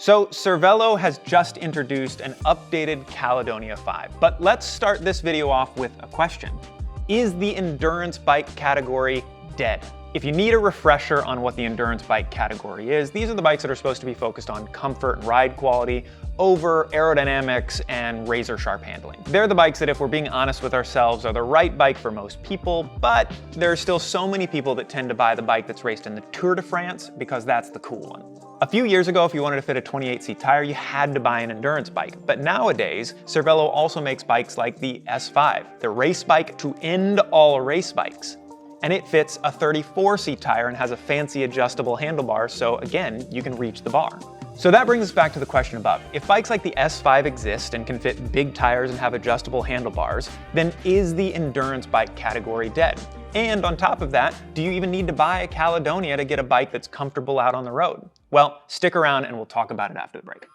So Cervelo has just introduced an updated Caledonia-5, but let's start this video off with a question. Is the endurance bike category dead? If you need a refresher on what the endurance bike category is, these are the bikes that are supposed to be focused on comfort and ride quality over aerodynamics and razor sharp handling. They're the bikes that, if we're being honest with ourselves, are the right bike for most people, but there are still so many people that tend to buy the bike that's raced in the Tour de France because that's the cool one. A few years ago, if you wanted to fit a 28-seat tire, you had to buy an endurance bike. But nowadays, Cervelo also makes bikes like the S5, the race bike to end all race bikes. And it fits a 34-seat tire and has a fancy adjustable handlebar, so again, you can reach the bar. So that brings us back to the question above. If bikes like the S5 exist and can fit big tires and have adjustable handlebars, then is the endurance bike category dead? And on top of that, do you even need to buy a Caledonia to get a bike that's comfortable out on the road? Well, stick around and we'll talk about it after the break.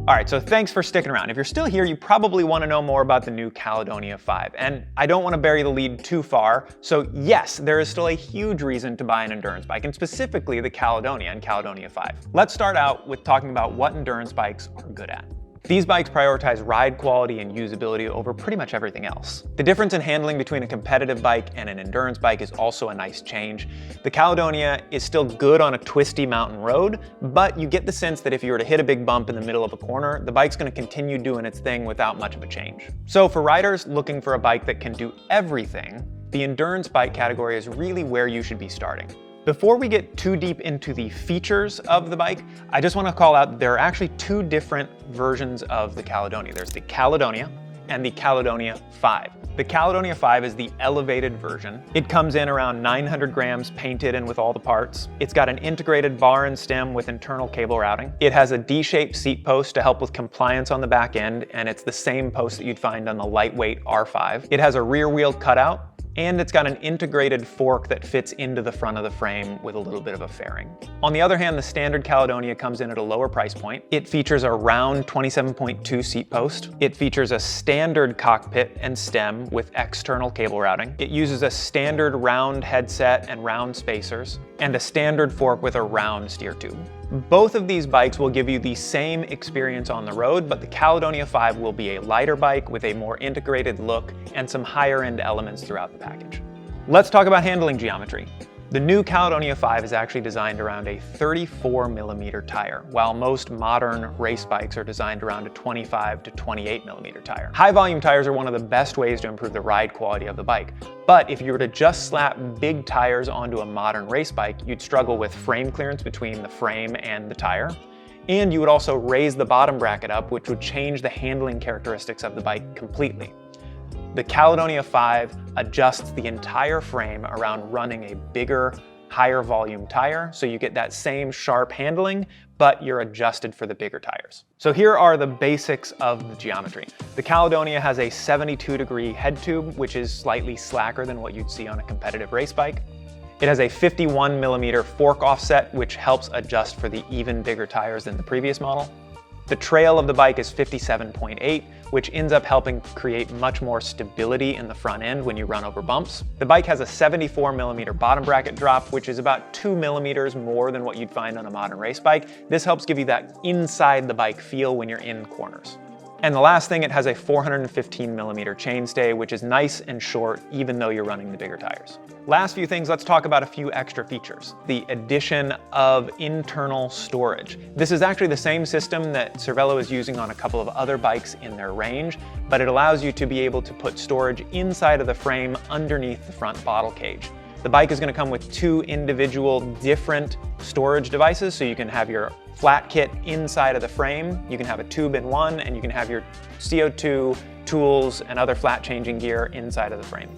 All right, so thanks for sticking around. If you're still here, you probably want to know more about the new Caledonia-5, and I don't want to bury the lead too far. So yes, there is still a huge reason to buy an endurance bike, and specifically the Caledonia and Caledonia-5. Let's start out with talking about what endurance bikes are good at. These bikes prioritize ride quality and usability over pretty much everything else. The difference in handling between a competitive bike and an endurance bike is also a nice change. The Caledonia is still good on a twisty mountain road, but you get the sense that if you were to hit a big bump in the middle of a corner, the bike's going to continue doing its thing without much of a change. So for riders looking for a bike that can do everything, the endurance bike category is really where you should be starting. Before we get too deep into the features of the bike, I just want to call out there are actually two different versions of the Caledonia. There's the Caledonia and the Caledonia-5. The Caledonia-5 is the elevated version. It comes in around 900 grams painted and with all the parts. It's got an integrated bar and stem with internal cable routing. It has a D-shaped seat post to help with compliance on the back end, and it's the same post that you'd find on the lightweight R5. It has a rear wheel cutout, and it's got an integrated fork that fits into the front of the frame with a little bit of a fairing. On the other hand, the standard Caledonia comes in at a lower price point. It features a round 27.2 seat post. It features a standard cockpit and stem with external cable routing. It uses a standard round headset and round spacers, and a standard fork with a round steer tube. Both of these bikes will give you the same experience on the road, but the Caledonia-5 will be a lighter bike with a more integrated look and some higher end elements throughout the package. Let's talk about handling geometry. The new Caledonia-5 is actually designed around a 34mm tire, while most modern race bikes are designed around a 25 to 28mm tire. High volume tires are one of the best ways to improve the ride quality of the bike. But if you were to just slap big tires onto a modern race bike, you'd struggle with frame clearance between the frame and the tire. And you would also raise the bottom bracket up, which would change the handling characteristics of the bike completely. The Caledonia-5 adjusts the entire frame around running a bigger, higher volume tire, so you get that same sharp handling, but you're adjusted for the bigger tires. So here are the basics of the geometry. The Caledonia has a 72-degree head tube, which is slightly slacker than what you'd see on a competitive race bike. It has a 51mm fork offset, which helps adjust for the even bigger tires than the previous model. The trail of the bike is 57.8, which ends up helping create much more stability in the front end when you run over bumps. The bike has a 74mm bottom bracket drop, which is about 2mm more than what you'd find on a modern race bike. This helps give you that inside the bike feel when you're in corners. And the last thing, it has a 415mm chainstay, which is nice and short even though you're running the bigger tires. Last few things, let's talk about a few extra features. The addition of internal storage. This is actually the same system that Cervelo is using on a couple of other bikes in their range, but it allows you to be able to put storage inside of the frame underneath the front bottle cage. The bike is going to come with two individual different storage devices, so you can have your flat kit inside of the frame, you can have a tube in one, and you can have your CO2, tools, and other flat changing gear inside of the frame.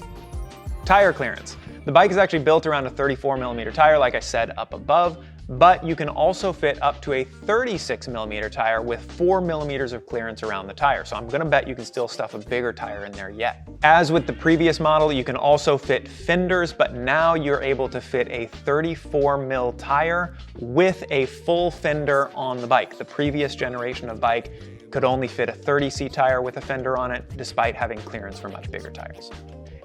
Tire clearance. The bike is actually built around a 34mm tire, like I said up above, but you can also fit up to a 36mm tire with 4mm of clearance around the tire. So I'm gonna bet you can still stuff a bigger tire in there yet. As with the previous model, you can also fit fenders, but now you're able to fit a 34mm tire with a full fender on the bike. The previous generation of bike could only fit a 30C tire with a fender on it, despite having clearance for much bigger tires.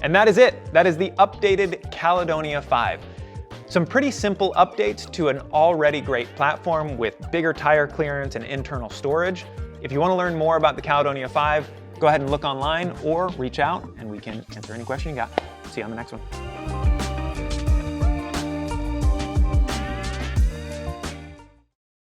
And that is it. That is the updated Caledonia-5. Some pretty simple updates to an already great platform with bigger tire clearance and internal storage. If you want to learn more about the Caledonia-5, go ahead and look online or reach out and we can answer any question you got. See you on the next one.